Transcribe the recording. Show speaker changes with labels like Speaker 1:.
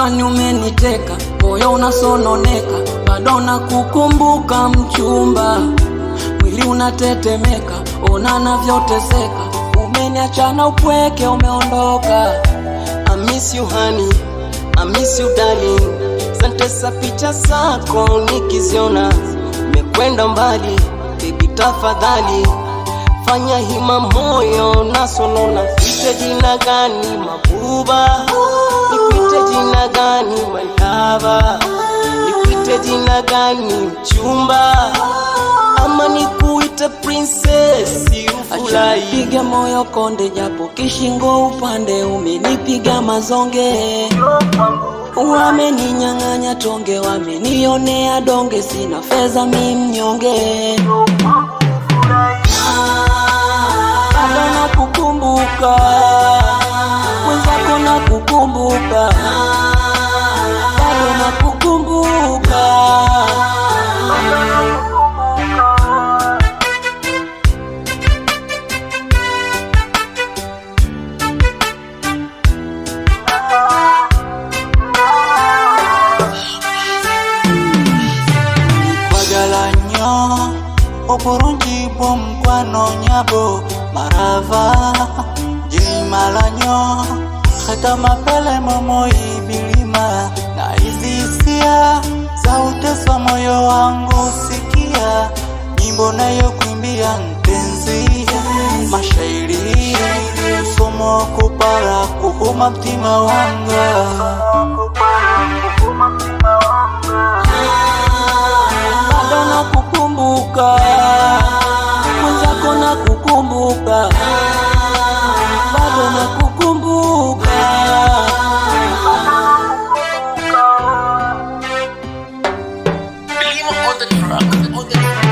Speaker 1: fulani umeniteka, moyo unasononeka, bado nakukumbuka mchumba. Mwili unatetemeka, ona navyoteseka, umeniacha na upweke, umeondoka.
Speaker 2: I miss you honey, I miss you darling. Santesa picha zako nikiziona, mekwenda mbali, baby tafadhali fanya hima, moyo nasonona. Nikuite jina gani mabuba? Nikuite jina gani malava? Nikuite jina gani mchumba? Ama nikuite princess ufurahi?
Speaker 1: Piga moyo konde, japo kishingo upande, umenipiga mazonge. Wameninyang'anya tonge, wamenionea donge, sina fedha mi mnyonge. Bado nakukumbuka, mwenzako nakukumbuka, bado nakukumbuka.
Speaker 3: Oporunji bom kwano nyabo marava jimalanyo hata mapele momo ibilima na izisia za utesa moyo wangu. Sikia nyimbo nayo kuimbia mpenzi, mashairi somo kupara kuhuma mtima wanga.
Speaker 1: Bado nakukumbuka, mwenzako nakukumbuka, bado nakukumbuka.
Speaker 2: Believe on the track.